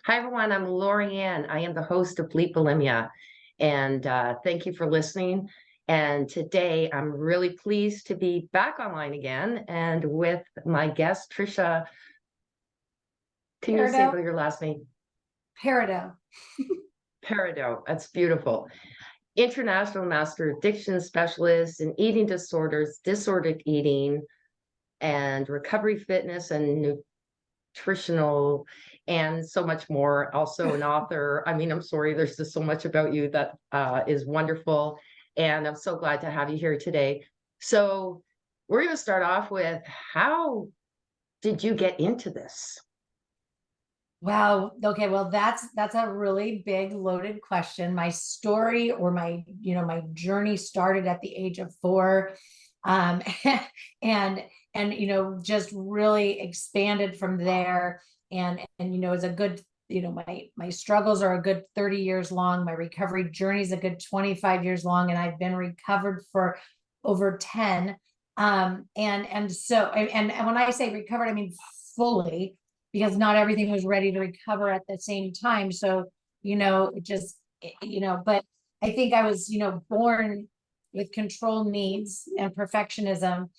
Hi, everyone. I'm Lorianne. I am the host of Bleep Bulimia, and thank you for listening. And today, I'm really pleased to be back online again and with my guest, Tricia. Can you say Parido. your last name? Parido. Parido. That's beautiful. International Master Addiction Specialist in Eating Disorders, Disordered Eating, and Recovery Fitness and Nutritional, and so much more. Also an author. I mean, I'm sorry, there's just so much about you that is wonderful. And I'm so glad to have you here today. So we're going to start off with, how did you get into this? Wow. Okay. Well, that's a really big loaded question. My story, or my journey started at the age of 4. Um, and just really expanded from there. And it's a good, my struggles are a good 30 years long. My recovery journey is a good 25 years long, and I've been recovered for over 10. And when I say recovered, I mean fully, because not everything was ready to recover at the same time. So, but I think I was, born with control needs and perfectionism.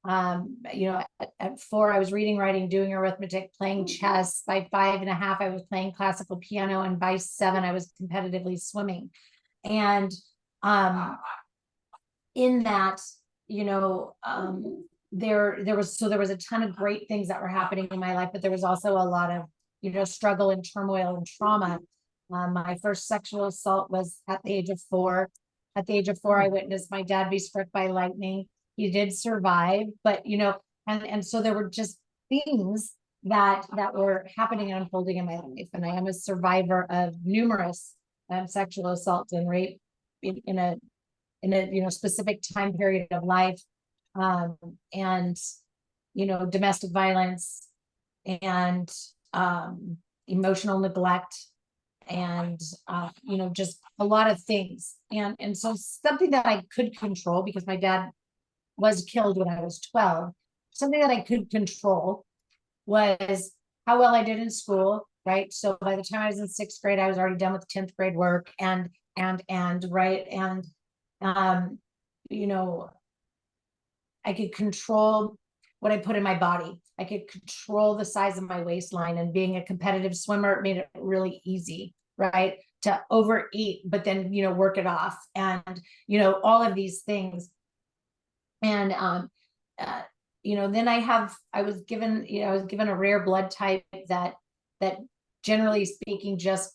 At 4, I was reading, writing, doing arithmetic, playing chess. By 5.5, I was playing classical piano. And by 7, I was competitively swimming. And in that, there was a ton of great things that were happening in my life, but there was also a lot of, struggle and turmoil and trauma. My first sexual assault was at the age of 4. At the age of 4, I witnessed my dad be struck by lightning. He did survive, but and so there were just things that were happening and unfolding in my life. And I am a survivor of numerous sexual assaults and rape in a specific time period of life, and domestic violence, and emotional neglect, and just a lot of things. And so something that I could control, because my dad was killed when I was 12, something that I could control was how well I did in school, right? So by the time I was in 6th grade, I was already done with 10th grade work, and right. And um I could control what I put in my body. I could control the size of my waistline, and being a competitive swimmer made it really easy, right? To overeat, but then, work it off, and, all of these things. And, then I was given a rare blood type that generally speaking just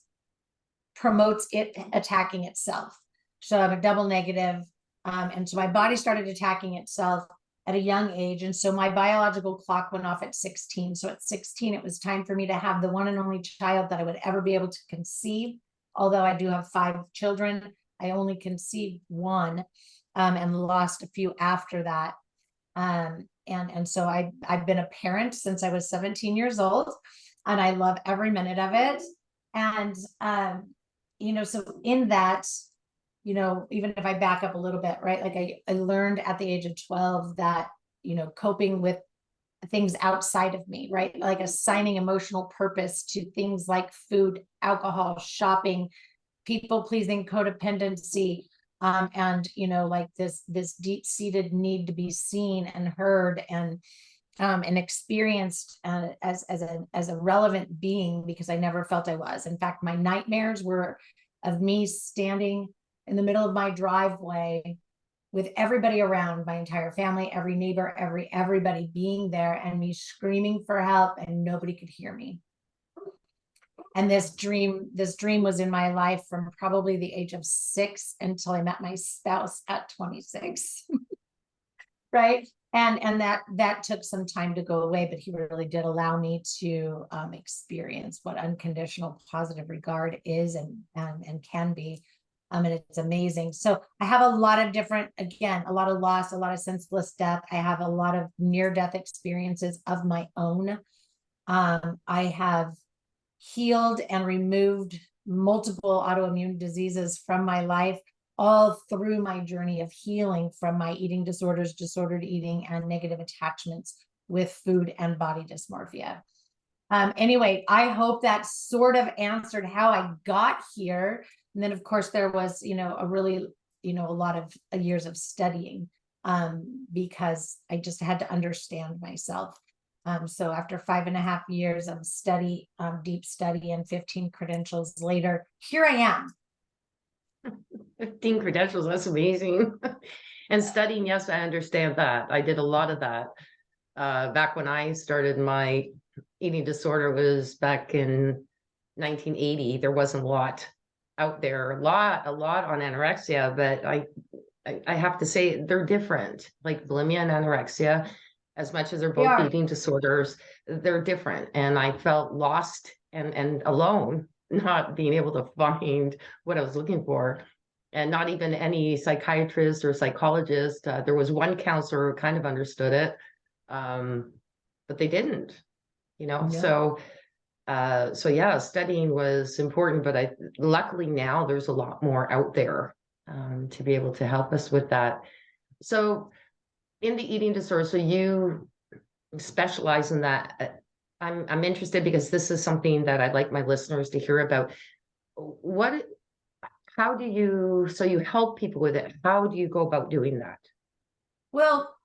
promotes it attacking itself. So I'm a double negative. And so my body started attacking itself at a young age. And so my biological clock went off at 16. So at 16, it was time for me to have the one and only child that I would ever be able to conceive. Although I do have 5 children, I only conceived 1, and lost a few after that. And so I've been a parent since I was 17 years old, and I love every minute of it. And, so in that, even if I back up a little bit, right? Like I learned at the age of 12 that, coping with things outside of me, right? Like assigning emotional purpose to things like food, alcohol, shopping, people pleasing, codependency, and like this deep-seated need to be seen and heard, and experienced as a relevant being, because I never felt I was. In fact, my nightmares were of me standing in the middle of my driveway with everybody around, my entire family, every neighbor, everybody being there, and me screaming for help, and nobody could hear me. And this dream was in my life from probably the age of 6 until I met my spouse at 26. Right. And that took some time to go away, but he really did allow me to experience what unconditional positive regard is, and can be. And it's amazing. So I have a lot of different, again, a lot of loss, a lot of senseless death. I have a lot of near-death experiences of my own. I have healed and removed multiple autoimmune diseases from my life, all through my journey of healing from my eating disorders, disordered eating, and negative attachments with food and body dysmorphia. Anyway, I hope that sort of answered how I got here. And then of course there was, a really, a lot of years of studying, because I just had to understand myself. So after 5.5 years of study, deep study, and 15 credentials later, here I am. 15 credentials, that's amazing. And studying, yes, I understand that. I did a lot of that. Back when I started my eating disorder was back in 1980. There wasn't a lot out there, a lot on anorexia, but I have to say they're different. Like bulimia and anorexia, as much as they're both eating disorders, they're different. And I felt lost and alone, not being able to find what I was looking for. And not even any psychiatrist or psychologist. There was one counselor who kind of understood it, but they didn't, Yeah. So yeah, studying was important, but luckily now there's a lot more out there to be able to help us with that. So in the eating disorder, so you specialize in that. I'm interested because this is something that I'd like my listeners to hear about. How do you, so you help people with it. How do you go about doing that? Well,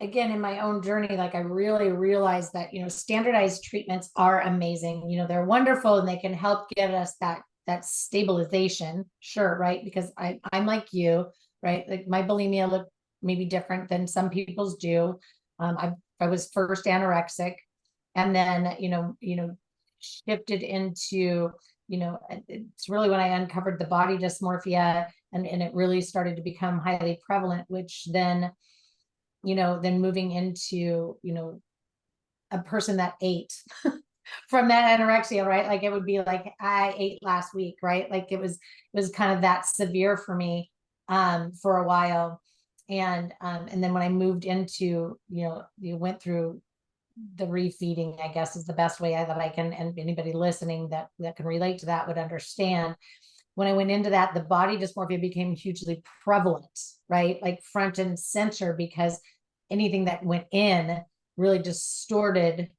again, in my own journey, like I really realized that, standardized treatments are amazing. They're wonderful and they can help give us that stabilization. Sure. Right. Because I'm like you, right? Like my bulimia looked maybe different than some people's do. I was first anorexic, and then, shifted into, it's really when I uncovered the body dysmorphia, and it really started to become highly prevalent, which then, then moving into, a person that ate from that anorexia, right? Like it would be like, I ate last week, right? Like it was kind of that severe for me, for a while. And then when I moved into, you went through the refeeding, I guess is the best way that I can, and anybody listening that can relate to that would understand. When I went into that, the body dysmorphia became hugely prevalent, right? Like front and center, because anything that went in really distorted,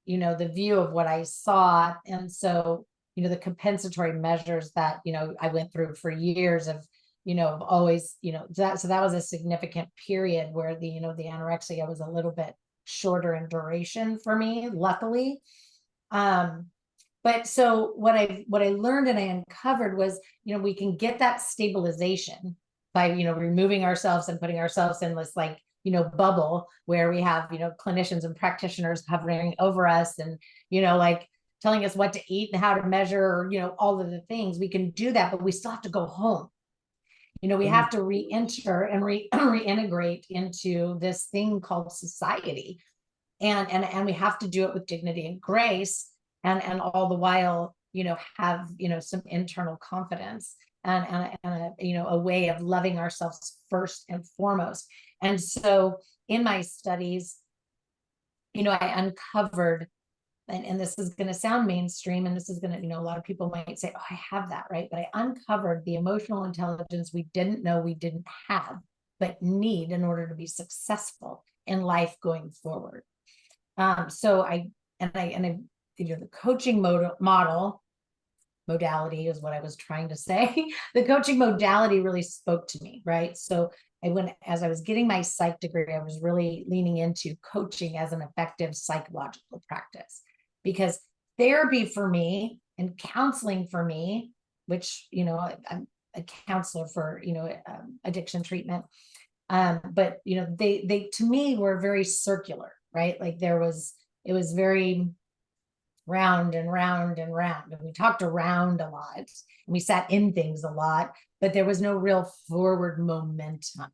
the view of what I saw. And so, the compensatory measures that, I went through for years of, of always, so that was a significant period where the anorexia was a little bit shorter in duration for me, luckily. But so what I learned and I uncovered was, we can get that stabilization by, removing ourselves and putting ourselves in this like, bubble where we have, clinicians and practitioners hovering over us and, like telling us what to eat and how to measure, all of the things. We can do that, but we still have to go home. We have to re-enter and reintegrate into this thing called society. And we have to do it with dignity and grace, and all the while, have, some internal confidence and a way of loving ourselves first and foremost. And so in my studies, I uncovered, and this is going to sound mainstream, and this is going to, a lot of people might say, oh, I have that, right? But I uncovered the emotional intelligence we didn't know we didn't have, but need in order to be successful in life going forward. So the coaching modality is what I was trying to say. The coaching modality really spoke to me, right? So as I was getting my psych degree, I was really leaning into coaching as an effective psychological practice, because therapy for me and counseling for me, which, I'm a counselor for, addiction treatment. But, they to me were very circular, right? Like it was very round and round and round. And we talked around a lot and we sat in things a lot, but there was no real forward momentum.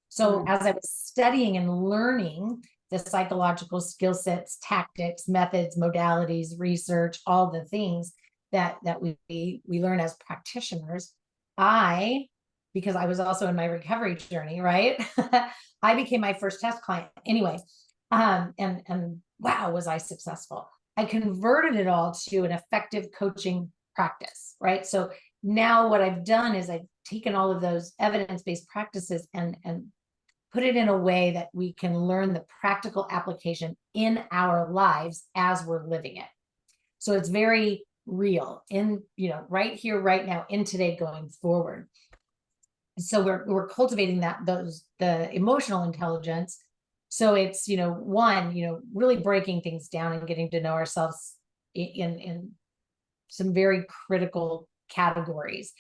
So as I was studying and learning the psychological skill sets, tactics, methods, modalities, research, all the things that we learn as practitioners, because I was also in my recovery journey, right? I became my first test client anyway. And wow, was I successful. I converted it all to an effective coaching practice, right? So now what I've done is I've taken all of those evidence-based practices and put it in a way that we can learn the practical application in our lives as we're living it. So it's very real in, right here, right now, in today, going forward. So we're cultivating the emotional intelligence. So it's, really breaking things down and getting to know ourselves in some very critical categories,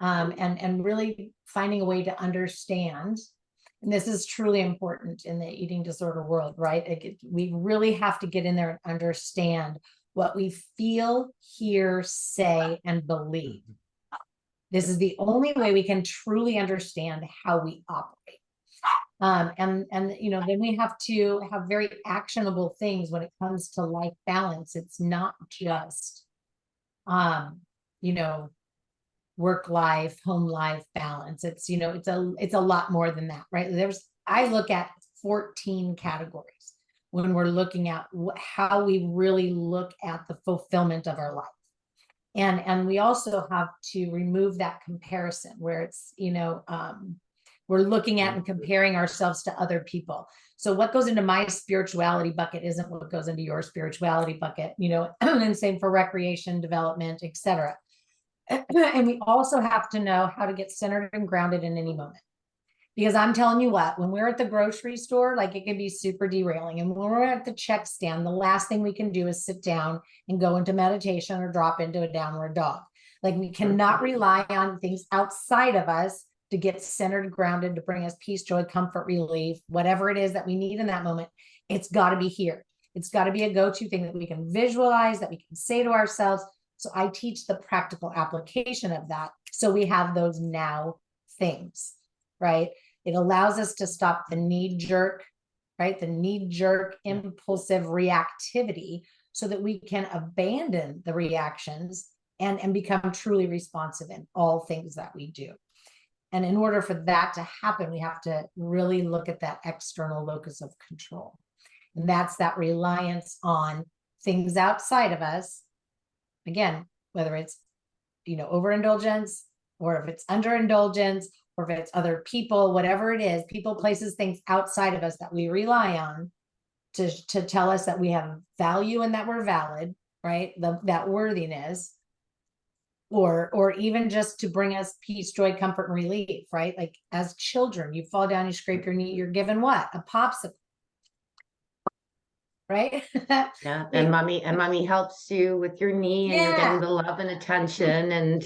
and really finding a way to understand. And this is truly important in the eating disorder world, right? We really have to get in there and understand what we feel, hear, say, and believe. This is the only way we can truly understand how we operate. And then we have to have very actionable things when it comes to life balance. It's not just, work life, home life balance. It's a lot more than that, right? I look at 14 categories when we're looking at how we really look at the fulfillment of our life. And we also have to remove that comparison where it's, we're looking at and comparing ourselves to other people. So what goes into my spirituality bucket isn't what goes into your spirituality bucket, and same for recreation, development, etc. And we also have to know how to get centered and grounded in any moment. Because I'm telling you what, when we're at the grocery store, like, it can be super derailing. And when we're at the check stand, the last thing we can do is sit down and go into meditation or drop into a downward dog. Like, we cannot rely on things outside of us to get centered, grounded, to bring us peace, joy, comfort, relief, whatever it is that we need in that moment. It's got to be here. It's got to be a go-to thing that we can visualize, that we can say to ourselves. So I teach the practical application of that. So we have those now things, right? It allows us to stop the knee-jerk, right? The knee-jerk impulsive reactivity, so that we can abandon the reactions and become truly responsive in all things that we do. And in order for that to happen, we have to really look at that external locus of control. And that's that reliance on things outside of us. Again, whether it's, overindulgence, or if it's underindulgence, or if it's other people, whatever it is, people, places, things outside of us that we rely on to tell us that we have value and that we're valid, right? That worthiness, or even just to bring us peace, joy, comfort, and relief, right? Like, as children, you fall down, you scrape your knee, you're given what? A popsicle. Right? Yeah, and mommy helps you with your knee, and you're getting the love and attention, and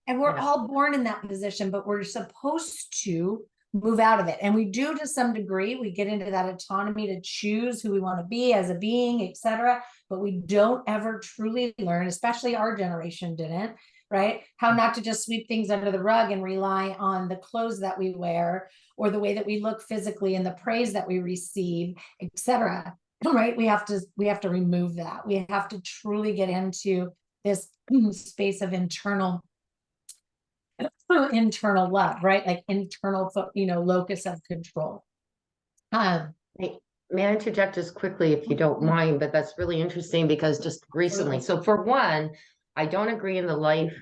and we're all born in that position, but we're supposed to move out of it. And we do, to some degree. We get into that autonomy to choose who we want to be as a being, etc. But we don't ever truly learn, especially our generation didn't, right? How not to just sweep things under the rug and rely on the clothes that we wear, or the way that we look physically, and the praise that we receive, etc. Right? We have to remove that. We have to truly get into this space of internal love, right? Like internal, locus of control. may I interject just quickly, if you don't mind? But that's really interesting, because just recently, so for one, I don't agree in the life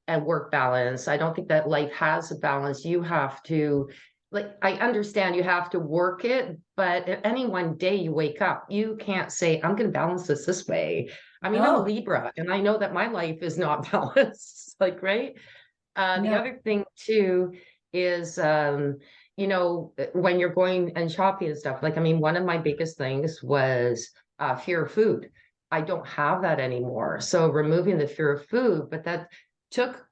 and work balance. I don't think that life has a balance. You have to, like, I understand you have to work it, but if any one day you wake up, you can't say, I'm going to balance this way. I mean, I'm a Libra, and I know that my life is not balanced, like, right? The other thing too is, when you're going and shopping and stuff, like, I mean, one of my biggest things was fear of food. I don't have that anymore. So removing the fear of food, but that took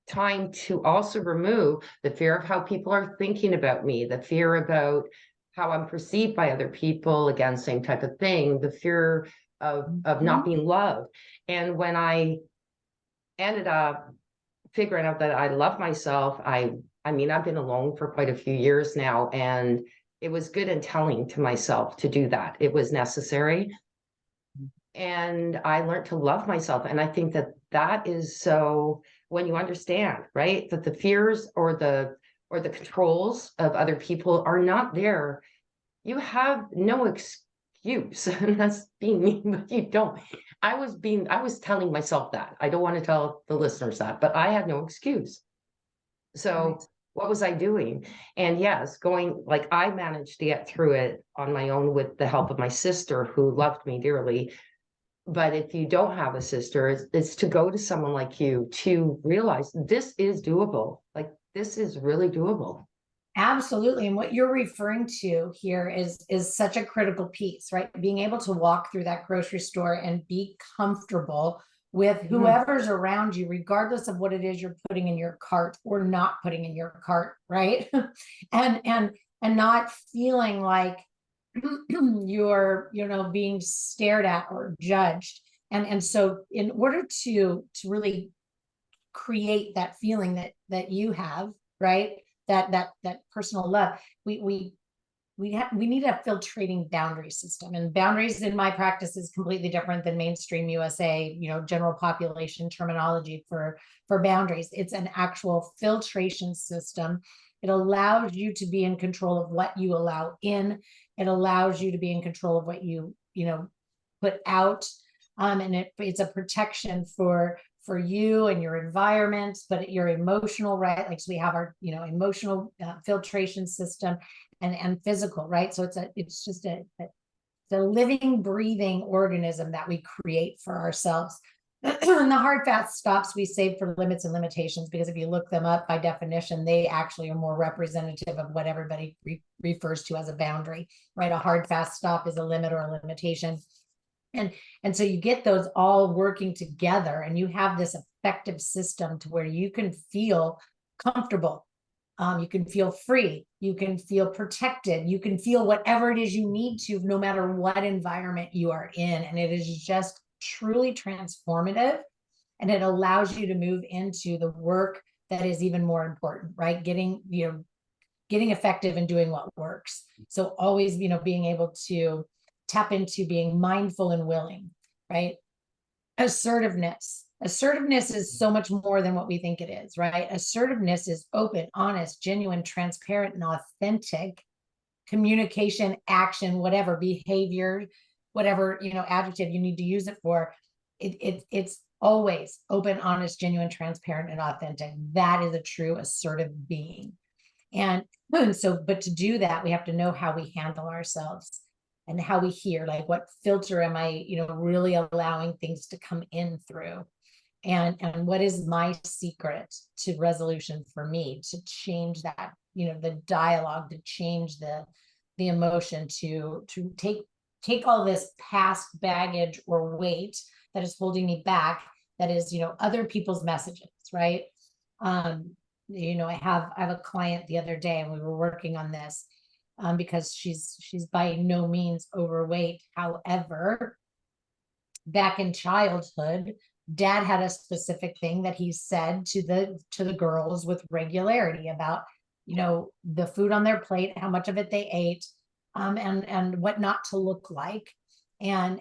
time to also remove the fear of how people are thinking about me, the fear about how I'm perceived by other people, again, same type of thing, the fear of not being loved. And when I ended up figuring out that I love myself, I mean, I've been alone for quite a few years now, and it was good and telling to myself to do that. It was necessary. And I learned to love myself. And I think that that is, so when you understand, right, that the fears or the controls of other people are not there, you have no excuse. And that's being mean, but you don't. I was telling myself that. I don't want to tell the listeners that, but I had no excuse. So what was I doing? And yes, going, like, I managed to get through it on my own with the help of my sister who loved me dearly. But if you don't have a sister, it's to go to someone like you to realize this is doable. Like, this is really doable. Absolutely. And what you're referring to here is such a critical piece, right? Being able to walk through that grocery store and be comfortable with whoever's around you, regardless of what it is you're putting in your cart or not putting in your cart, right? and and not feeling like you're, being stared at or judged. And so in order to really create that feeling that you have, right? That personal love, we need a filtrating boundary system, and boundaries in my practice is completely different than mainstream USA, general population terminology for boundaries. It's an actual filtration system. It allows you to be in control of what you allow in. It allows you to be in control of what you put out. And it's a protection for you and your environment, but your emotional, right? Like, so we have our, emotional filtration system and physical, right? So it's just a living, breathing organism that we create for ourselves. And the hard fast stops we save for limits and limitations, because if you look them up by definition, they actually are more representative of what everybody refers to as a boundary, right? A hard fast stop is a limit or a limitation. And so you get those all working together, and you have this effective system to where you can feel comfortable. You can feel free, you can feel protected, you can feel whatever it is you need to, no matter what environment you are in. And it is just truly transformative. And it allows you to move into the work that is even more important, right? Getting effective and doing what works. So always, being able to tap into being mindful and willing, right? Assertiveness is so much more than what we think it is, right? Assertiveness is open, honest, genuine, transparent, and authentic communication, action, whatever behavior, whatever, adjective you need to use it for. It's always open, honest, genuine, transparent, and authentic. That is a true assertive being. And so, but to do that, we have to know how we handle ourselves and how we hear, like, what filter am I, really allowing things to come in through? And what is my secret to resolution for me to change that, the dialogue, to change the emotion, to take all this past baggage or weight that is holding me back, that is, other people's messages, right? I have a client the other day, and we were working on this. Because she's by no means overweight. However, back in childhood, dad had a specific thing that he said to the girls with regularity about, the food on their plate, how much of it they ate, and what not to look like. And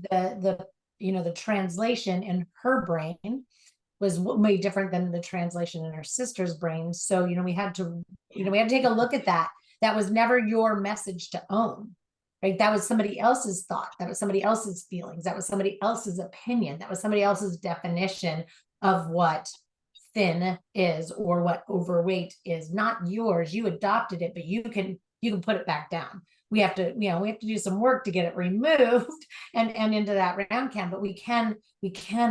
the translation in her brain was way different than the translation in her sister's brain. So, we had to take a look at that. That was never your message to own, right? That was somebody else's thought. That was somebody else's feelings. That was somebody else's opinion. That was somebody else's definition of what thin is or what overweight is, not yours. You adopted it, but you can put it back down. We have to do some work to get it removed and into that round can, but we can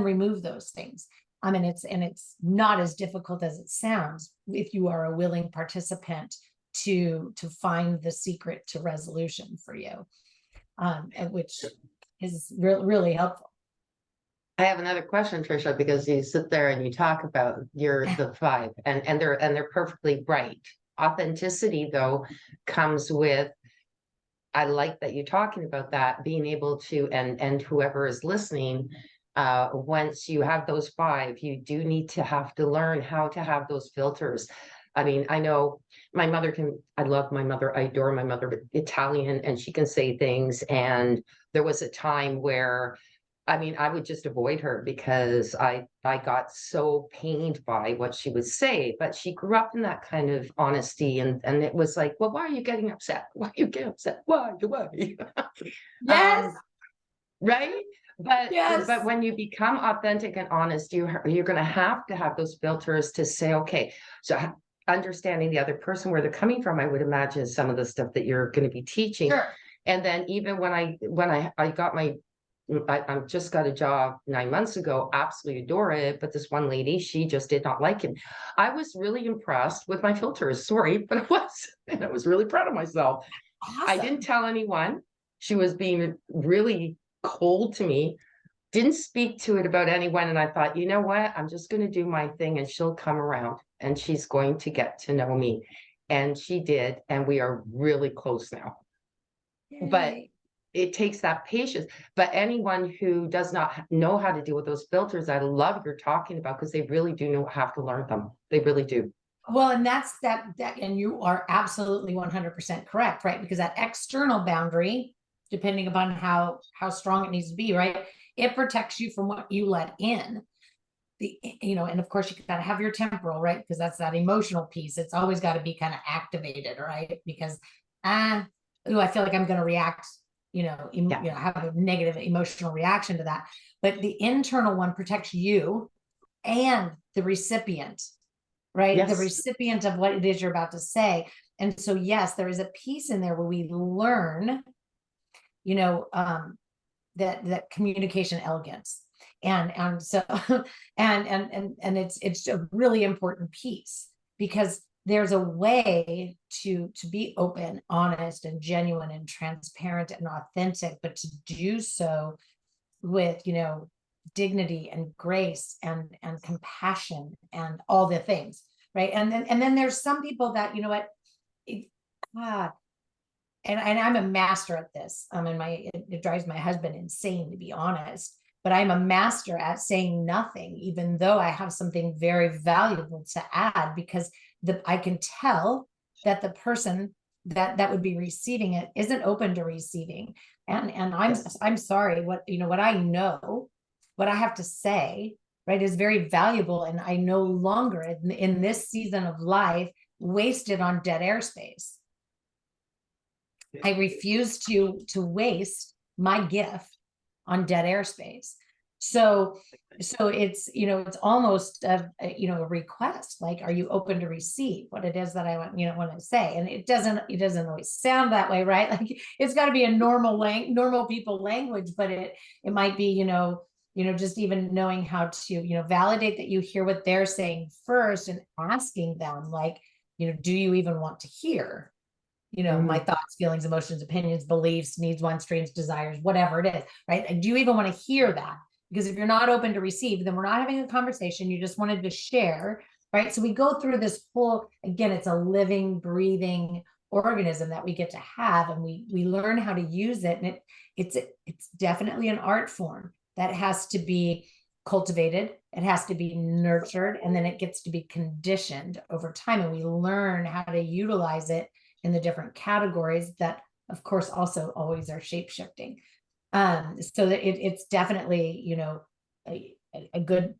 remove those things. I mean, it's not as difficult as it sounds if you are a willing participant to find the secret to resolution for you, which is really helpful. I have another question, Tricia, because you sit there and you talk about the five, and they're perfectly right. Authenticity, though, comes with, I like that you're talking about that, being able to, and whoever is listening, once you have those five, you do need to have to learn how to have those filters. I mean, I know my mother I love my mother, I adore my mother, but Italian, and she can say things. And there was a time where, I mean, I would just avoid her because I got so pained by what she would say. But she grew up in that kind of honesty, and it was like, well, why are you getting upset? Why are you getting upset? Why? Yes. Right? But Yes. but when you become authentic and honest, you're going to have those filters to say, okay, so understanding the other person, where they're coming from, I would imagine some of the stuff that you're going to be teaching. Sure. And then even when I got I just got a job 9 months ago, absolutely adore it. But this one lady, she just did not like him. I was really impressed with my filters. Sorry, but I was, and I was really proud of myself. I Awesome. didn't tell anyone. She was being really cold to me, didn't speak to it about anyone. And I thought, you know what? I'm just going to do my thing and she'll come around and she's going to get to know me. And she did. And we are really close now. But Yay. it takes that patience. But anyone who does not know how to deal with those filters, I love you're talking about, because they really do have to learn them. They really do. Well, and that's and you are absolutely 100% correct, right? Because that external boundary, depending upon how strong it needs to be, right? It protects you from what you let in. And of course you got to have your temporal, right? Because that's that emotional piece. It's always got to be kind of activated, right? Because I feel like I'm going to react, have a negative emotional reaction to that. But the internal one protects you and the recipient, right? Yes. The recipient of what it is you're about to say. And so, yes, there is a piece in there where we learn, that communication elegance. And so, and it's a really important piece, because there's a way to be open, honest, and genuine, and transparent, and authentic, but to do so with, dignity and grace and compassion and all the things, right? And then there's some people that, and I'm a master at this. It drives my husband insane, to be honest. But I'm a master at saying nothing, even though I have something very valuable to add, because I can tell that the person that would be receiving it isn't open to receiving. And I'm sorry, what I know, what I have to say, right, is very valuable. And I no longer in this season of life waste it on dead airspace. I refuse to waste my gift on dead airspace. So it's, it's almost a request, like, are you open to receive what it is that I want to say? And it doesn't always sound that way, right? Like, it's got to be a normal people language, but it might be, just even knowing how to, validate that you hear what they're saying first, and asking them, like, do you even want to hear? My thoughts, feelings, emotions, opinions, beliefs, needs, wants, dreams, desires, whatever it is, right? And do you even want to hear that? Because if you're not open to receive, then we're not having a conversation. You just wanted to share, right? So we go through this whole, again, it's a living, breathing organism that we get to have, and we learn how to use it. And it's definitely an art form that has to be cultivated. It has to be nurtured, and then it gets to be conditioned over time. And we learn how to utilize it in the different categories that, of course, also always are shape-shifting. So that it's definitely, a good,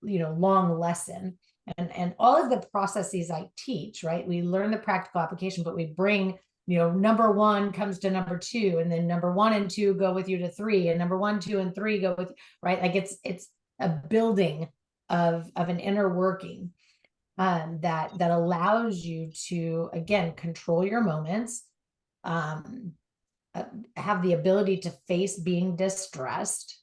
long lesson. And all of the processes I teach, right? We learn the practical application, but we bring, number one comes to number two, and then number 1 and 2 go with you to 3, and number 1, 2, and 3 go with, right? Like it's a building of an inner working. That allows you to, again, control your moments, have the ability to face being distressed,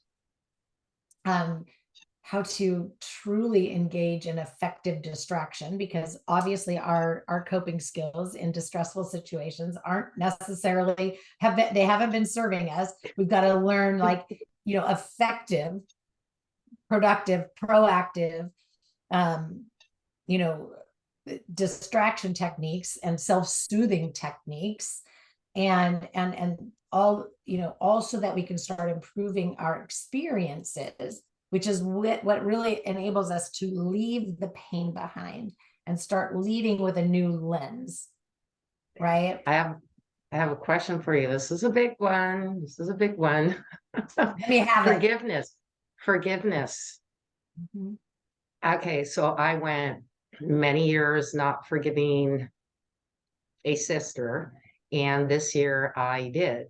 how to truly engage in effective distraction, because obviously our coping skills in distressful situations aren't necessarily they haven't been serving us. We've got to learn, like, effective, productive, proactive, distraction techniques and self-soothing techniques, and all, all so that we can start improving our experiences, which is what really enables us to leave the pain behind and start leading with a new lens, right? I have a question for you. This is a big one. Let me have Forgiveness. it. Okay, so I went many years not forgiving a sister, and this year I did.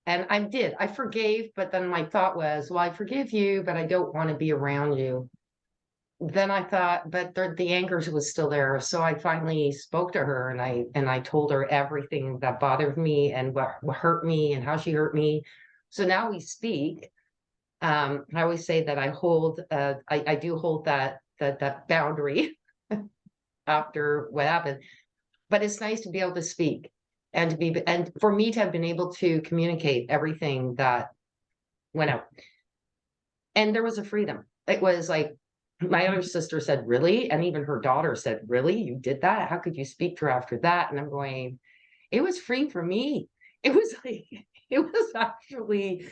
And I forgave, but then my thought was, well, I forgive you, but I don't want to be around you. then I thought, but the anger was still there. So I finally spoke to her and I told her everything that bothered me and what hurt me and how she hurt me. So now we speak. I always say that I do hold that boundary after what happened. But it's nice to be able to speak and for me to have been able to communicate everything that went out. And there was a freedom. It was like my other sister said, really? And even her daughter said, really? You did that? How could you speak to her after that? And I'm going, it was free for me. It was like, it was actually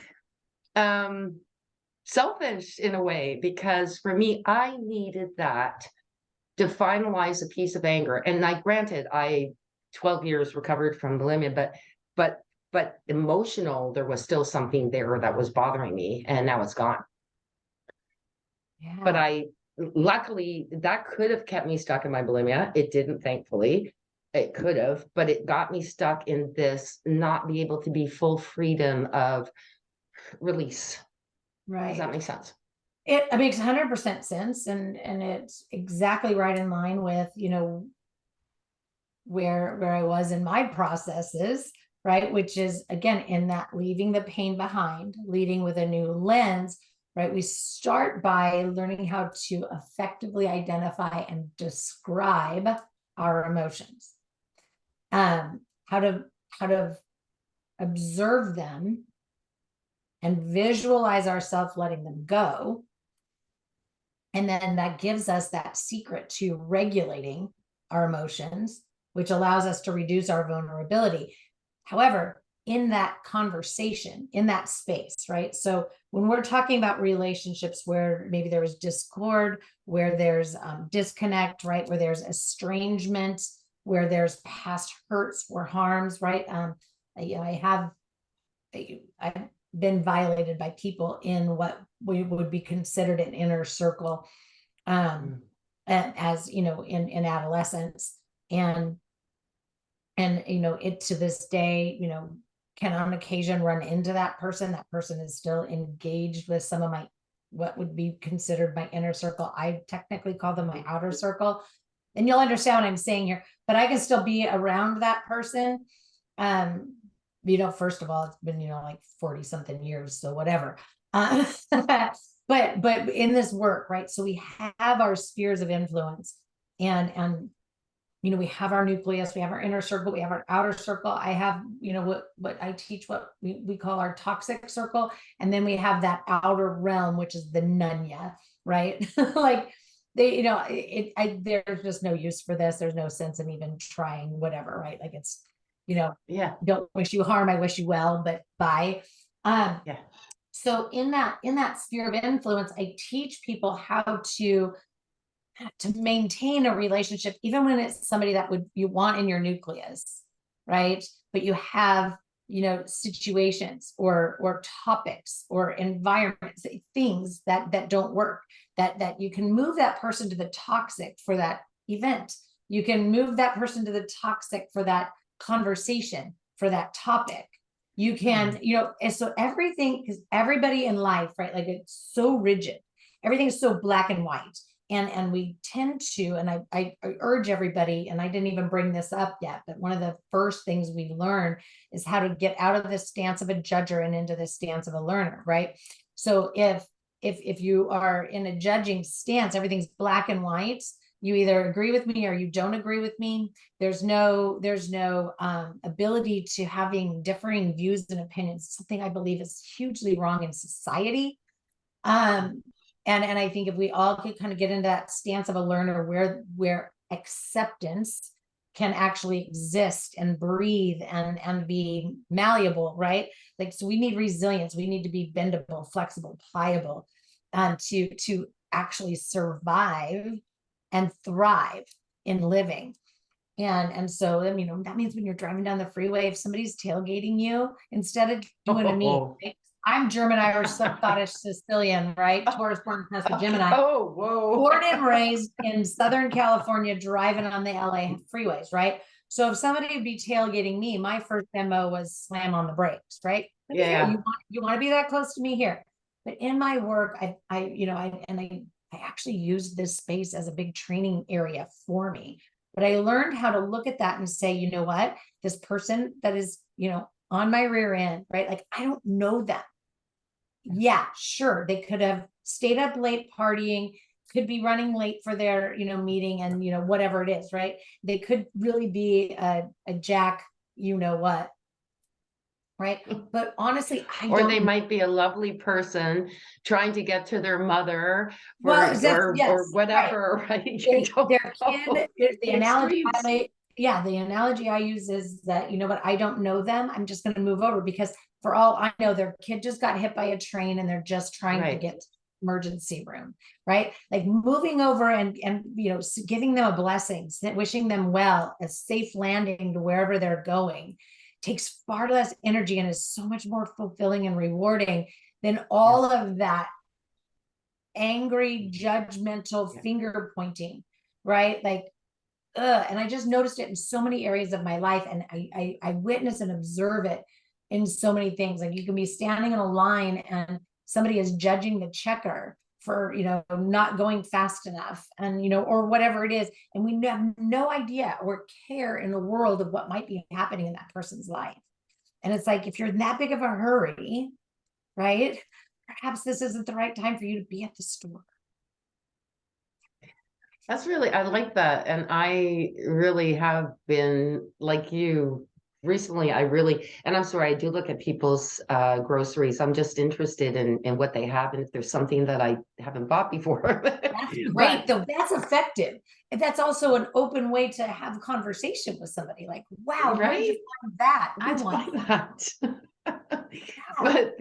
selfish in a way, because for me, I needed that to finalize a piece of anger. And granted, I 12 years recovered from bulimia, but emotional, there was still something there that was bothering me, and now it's gone. But luckily, that could have kept me stuck in my bulimia. It didn't, thankfully. It could have, but it got me stuck in this not be able to be full freedom of release. Right. Does that make sense? It makes 100% sense, and it's exactly right in line with, you know, where I was in my processes, right? Which is, again, in that leaving the pain behind, leading with a new lens, right? We start by learning how to effectively identify and describe our emotions, how to observe them and visualize ourselves letting them go. And then that gives us that secret to regulating our emotions, which allows us to reduce our vulnerability. However, in that conversation, in that space, right? So when we're talking about relationships where maybe there was discord, where there's disconnect, right? Where there's estrangement, where there's past hurts or harms, right? I've been violated by people in what we would be considered an inner circle, as you know, in adolescence, and you know, it to this day, you know, can on occasion run into that person. That person is still engaged with some of my what would be considered my inner circle. I technically call them my outer circle, and you'll understand what I'm saying here. But I can still be around that person. You know, first of all, it's been, you know, like 40 something years, so whatever. But in this work, right? So we have our spheres of influence, and you know, we have our nucleus, we have our inner circle, we have our outer circle. I have, you know, what I teach, what we call our toxic circle, and then we have that outer realm, which is the nunya, right? Like they, you know, there's just no use for this. There's no sense in even trying, whatever, right? Like it's, you know, Yeah. Don't wish you harm, I wish you well, but bye. Yeah. So in that sphere of influence, I teach people how to maintain a relationship, even when it's somebody that you want in your nucleus, right? But you have, you know, situations or topics or environments, things that don't work, that you can move that person to the toxic for that event. You can move that person to the toxic for that conversation, for that topic. You can, you know, and so everything, because everybody in life, right? Like it's so rigid. Everything's so black and white. And we tend to, and I urge everybody, and I didn't even bring this up yet, but one of the first things we learn is how to get out of the stance of a judger and into the stance of a learner, right? So if you are in a judging stance, everything's black and white. You either agree with me or you don't agree with me. There's no ability to having differing views and opinions, something I believe is hugely wrong in society. And I think if we all could kind of get into that stance of a learner where acceptance can actually exist and breathe and be malleable, right? Like, so we need resilience. We need to be bendable, flexible, pliable, to actually survive and thrive in living. And so, I mean, that means when you're driving down the freeway, if somebody's tailgating you, instead of doing a me, right? I'm German, Irish, Scottish, Sicilian, right? Taurus, born, Pesca, Gemini. Oh, whoa. Born and raised in Southern California, driving on the LA freeways, right? So if somebody would be tailgating me, my first MO was slam on the brakes, right? Yeah. You want to be that close to me here. But in my work, I I actually used this space as a big training area for me. But I learned how to look at that and say, you know what, this person that is, on my rear end, right? Like, I don't know them. Yeah, sure. They could have stayed up late partying, could be running late for their, meeting and, whatever it is, right? They could really be a jack, what, right? But honestly, I Or they don't. might be a lovely person trying to get to their mother Well, or yes, right. whatever, right? You don't Their know. kid, the analogy the analogy I use is that, you know what, I don't know them. I'm just going to move over because for all I know, their kid just got hit by a train and they're just trying to Right. get to the emergency room, right? Like moving over and giving them a blessing, wishing them well, a safe landing to wherever they're going takes far less energy and is so much more fulfilling and rewarding than all of that angry, judgmental finger pointing, right? Like, and I just noticed it in so many areas of my life. And I witness and observe it in so many things. Like you can be standing in a line and somebody is judging the checker for, not going fast enough and, or whatever it is. And we have no idea or care in the world of what might be happening in that person's life. And it's like, if you're in that big of a hurry, right? Perhaps this isn't the right time for you to be at the store. That's really, I like that. And I really have been like you recently. And I'm sorry, I do look at people's groceries. I'm just interested in what they have and if there's something that I haven't bought before. That's great, though. That's effective. And that's also an open way to have conversation with somebody. Like, wow, where did you find that? I want that. But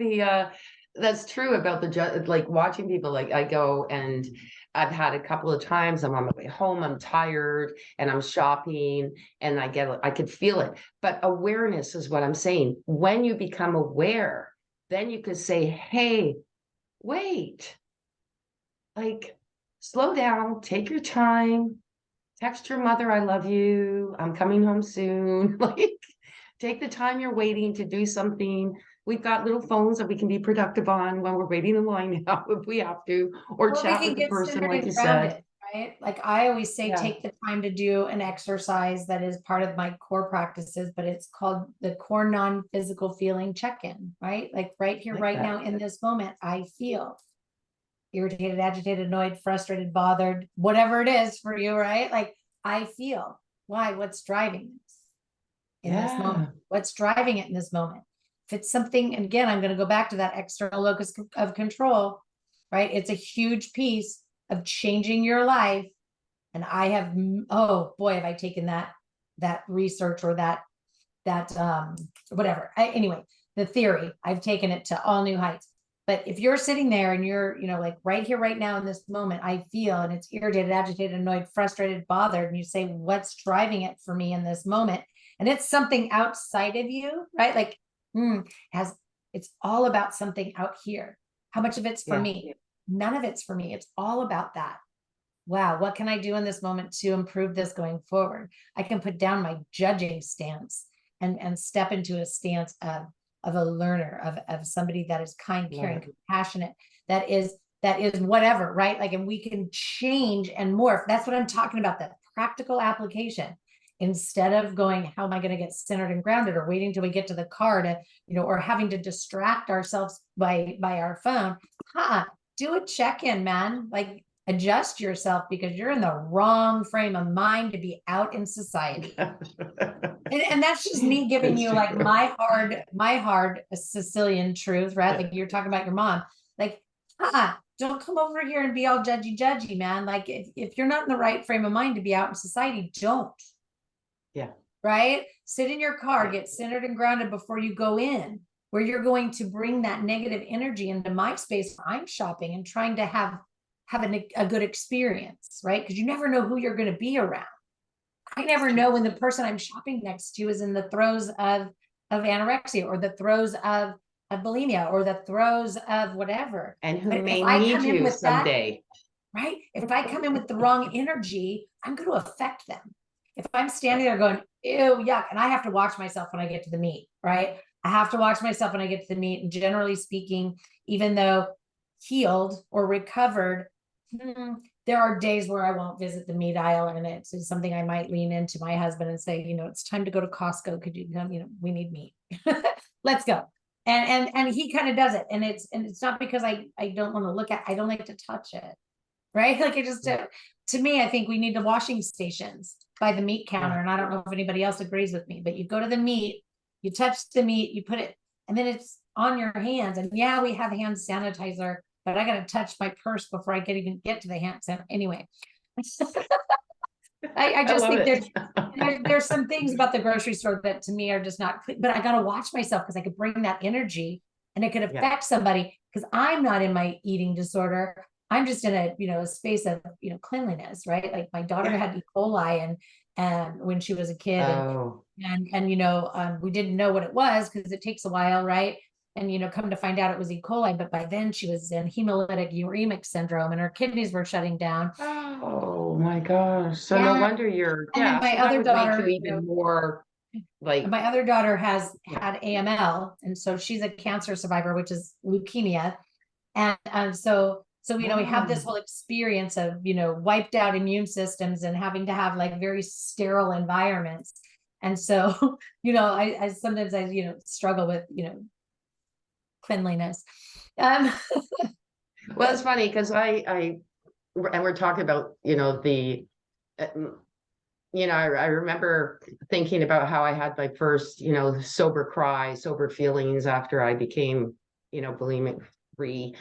that's true about like watching people. Like I go and I've had a couple of times I'm on my way home, I'm tired and I'm shopping and I could feel it. But awareness is what I'm saying. When you become aware, then you could say, hey, wait, like slow down, take your time, text your mother, I love you, I'm coming home soon. Like take the time you're waiting to do something. We've got little phones that we can be productive on when we're waiting in line now if we have to, or Well, we chat can with the get person, centered like and you said. grounded, right? Like I always say, Yeah. take the time to do an exercise that is part of my core practices, but it's called the core non-physical feeling check-in, right? Like right here, Like right that. now in this moment, I feel irritated, agitated, annoyed, frustrated, bothered, whatever it is for you, right? Like I feel. Why? What's driving this in this moment? What's driving it in this moment? If it's something, and again, I'm going to go back to that external locus of control, right? It's a huge piece of changing your life. And I have, oh boy, have I taken that research or that whatever. Anyway, the theory, I've taken it to all new heights. But if you're sitting there and you're, like right here, right now in this moment, I feel, and it's irritated, agitated, annoyed, frustrated, bothered, and you say, what's driving it for me in this moment? And it's something outside of you, right? Like, it's all about something out here. How much of it's for me? None of it's for me. It's all about that. Wow, what can I do in this moment to improve this going forward? I can put down my judging stance and step into a stance of a learner, of somebody that is kind, caring, compassionate, that is whatever, right? Like, and we can change and morph. That's what I'm talking about, that practical application. Instead of going, how am I going to get centered and grounded, or waiting till we get to the car to, or having to distract ourselves by our phone. Do a check-in, man. Like, adjust yourself because you're in the wrong frame of mind to be out in society. And that's just me giving you like my hard Sicilian truth, right? Like you're talking about your mom. Like, don't come over here and be all judgy, man. Like if you're not in the right frame of mind to be out in society, don't. Yeah. Right? Sit in your car, get centered and grounded before you go in, where you're going to bring that negative energy into my space where I'm shopping and trying to have a good experience, right? Because you never know who you're going to be around. I never know when the person I'm shopping next to is in the throes of anorexia, or the throes of bulimia, or the throes of whatever. And who may need you someday. Right? If I come in with the wrong energy, I'm going to affect them. If I'm standing there going, ew, yuck, and I have to watch myself when I get to the meet, right? I have to watch myself when I get to the meet. And generally speaking, even though healed or recovered, There are days where I won't visit the meat aisle, and it's something I might lean into my husband and say, it's time to go to Costco. Could you come? We need meat. Let's go. And he kind of does it. And it's not because I don't want to look at, I don't like to touch it. Right. Like to me, I think we need the washing stations by the meat counter. And I don't know if anybody else agrees with me, but you go to the meat, you touch the meat, you put it, and then it's on your hands. And yeah, we have hand sanitizer, but I got to touch my purse before I even get to the hand sanitizer. Anyway, I just think there's some things about the grocery store that to me are just not, but I got to watch myself because I could bring that energy and it could affect somebody, because I'm not in my eating disorder. I'm just in a space of, cleanliness, right? Like my daughter had E. coli and when she was a kid, and we didn't know what it was because it takes a while, right? And come to find out it was E. coli, but by then she was in hemolytic uremic syndrome and her kidneys were shutting down. Oh my gosh! So no wonder you're. And then my so other daughter, make you even more like. My other daughter has had AML, and so she's a cancer survivor, which is leukemia, and so we have this whole experience of wiped out immune systems and having to have like very sterile environments, and so I sometimes struggle with cleanliness. Well, it's funny because and we're talking about the. I remember thinking about how I had my first, sober feelings after I became, bulimic free.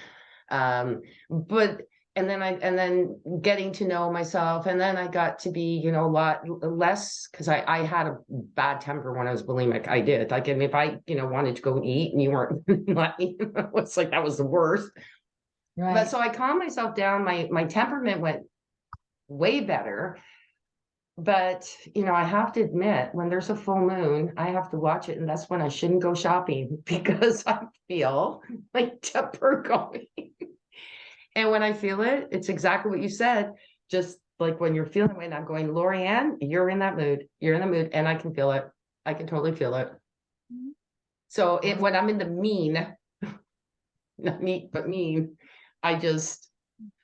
But and then getting to know myself, and then I got to be, a lot less, because I had a bad temper when I was bulimic. I did. Like, and if I, wanted to go eat and you weren't letting, it's like that was the worst. Right. But so I calmed myself down. My temperament went way better. But, I have to admit, when there's a full moon, I have to watch it. And that's when I shouldn't go shopping because I feel my temper going. And when I feel it, it's exactly what you said. Just like when you're feeling it, I'm going, Lorianne, you're in that mood. You're in the mood. And I can feel it. I can totally feel it. So when I'm in the mean, not meat, but mean, I just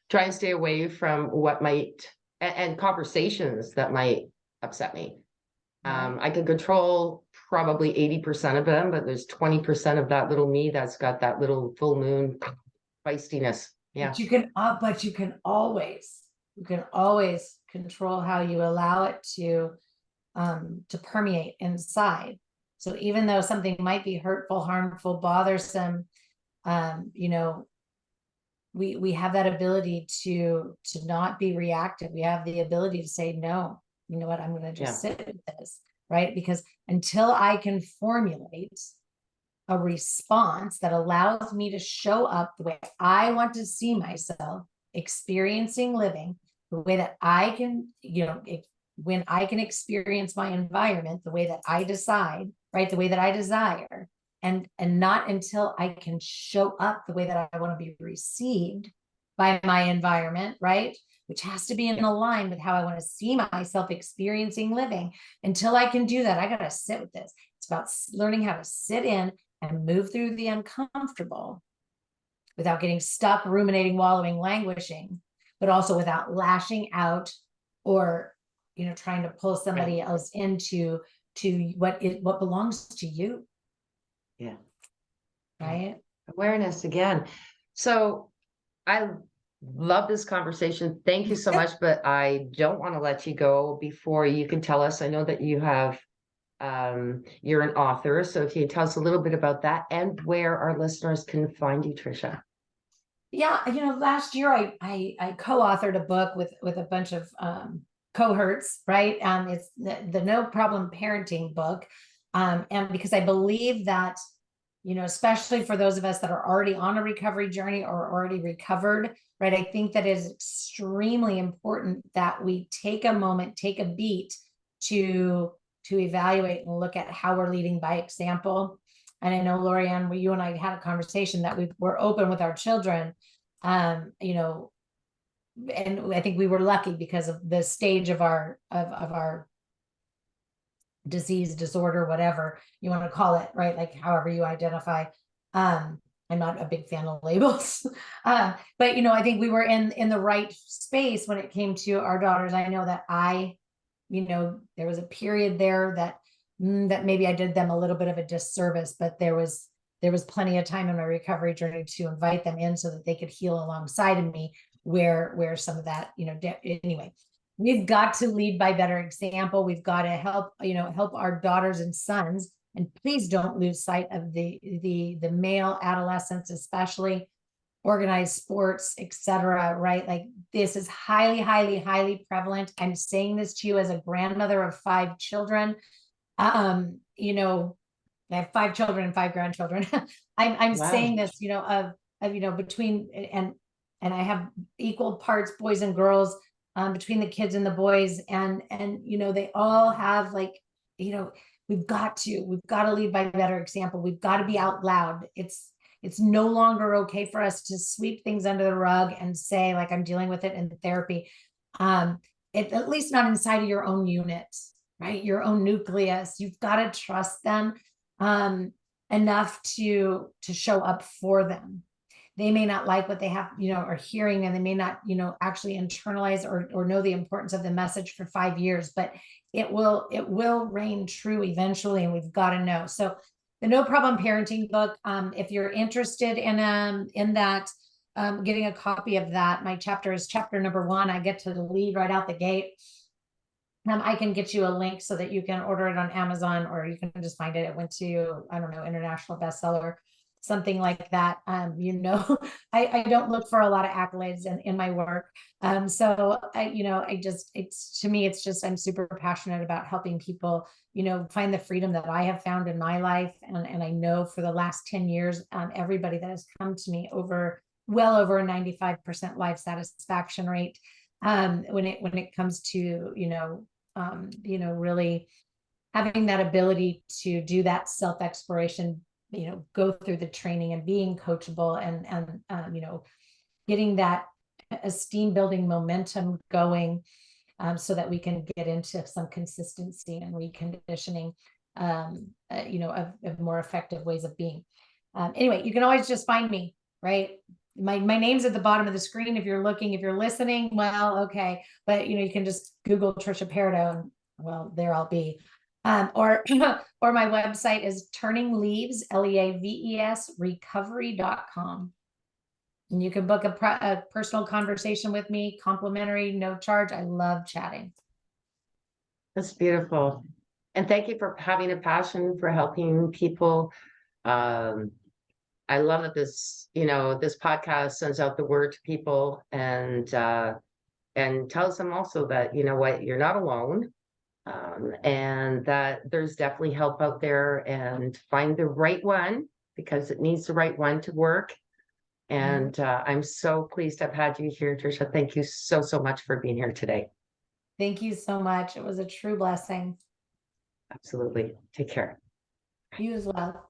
try and stay away from what might and conversations that might upset me. I can control probably 80% of them, but there's 20% of that little me that's got that little full moon feistiness. Yeah. But you can always control how you allow it to permeate inside. So even though something might be hurtful, harmful, bothersome, we have that ability to not be reactive. We have the ability to say, no, you know what, I'm going to just sit with this, right? Because until I can formulate a response that allows me to show up the way I want to see myself, experiencing living, the way that I can, when I can experience my environment, the way that I decide, right? The way that I desire. And not until I can show up the way that I want to be received by my environment, right? Which has to be in line with how I want to see myself experiencing living. Until I can do that, I got to sit with this. It's about learning how to sit in and move through the uncomfortable without getting stuck, ruminating, wallowing, languishing, but also without lashing out or, trying to pull somebody else into what belongs to you. Yeah. Right. Awareness again. So I love this conversation. Thank you so much, but I don't want to let you go before you can tell us. I know that you have, you're an author. So if you can tell us a little bit about that and where our listeners can find you, Tricia. Yeah. Last year I co-authored a book with a bunch of, cohorts, right? It's the No Problem Parenting book. And because I believe that, especially for those of us that are already on a recovery journey or already recovered, right? I think that it is extremely important that we take a moment, take a beat to evaluate and look at how we're leading by example. And I know, Lorianne, you and I had a conversation that we're open with our children, and I think we were lucky because of the stage of our disease, disorder, whatever you want to call it, right? Like however you identify. I'm not a big fan of labels. But, I think we were in the right space when it came to our daughters. I know that there was a period there that that maybe I did them a little bit of a disservice, but there was plenty of time in my recovery journey to invite them in so that they could heal alongside of me where some of that, anyway, we've got to lead by better example. We've got to help our daughters and sons. And please don't lose sight of the male adolescents, especially organized sports, etc. Right? Like this is highly, highly, highly prevalent. I'm saying this to you as a grandmother of 5 children. I have 5 children and 5 grandchildren. I'm Wow. saying this, between and I have equal parts boys and girls, between the kids and the boys, and they all have we've got to lead by better example. We've got to be out loud. It's no longer okay for us to sweep things under the rug and say, like, I'm dealing with it in therapy. At least not inside of your own unit, right? Your own nucleus. You've got to trust them enough to show up for them. They may not like what they have, are hearing, and they may not, actually internalize or know the importance of the message for 5 years, but it will reign true eventually, and we've got to know. So the No Problem Parenting book, if you're interested in that, getting a copy of that, my chapter is chapter number 1. I get to lead right out the gate. I can get you a link so that you can order it on Amazon, or you can just find it. It went to, I don't know, international bestseller, something like that. I don't look for a lot of accolades in my work. So to me, it's just, I'm super passionate about helping people, find the freedom that I have found in my life. And I know for the last 10 years, everybody that has come to me well over a 95% life satisfaction rate. When it comes to, really having that ability to do that self-exploration, go through the training and being coachable, and getting that esteem building momentum going, so that we can get into some consistency and reconditioning, of more effective ways of being. Anyway, you can always just find me, right? My name's at the bottom of the screen. If you're listening, well, okay. But, you can just Google Tricia Parido, and well, there I'll be. Or my website is Turning Leaves, LEAVES, recovery.com. And you can book a personal conversation with me, complimentary, no charge. I love chatting. That's beautiful. And thank you for having a passion for helping people. I love that this podcast sends out the word to people, and tells them also that, you're not alone. And that there's definitely help out there, and find the right one, because it needs the right one to work. And I'm so pleased to have had you here, Tricia. Thank you so, so much for being here today. Thank you so much. It was a true blessing. Absolutely. Take care. You as well.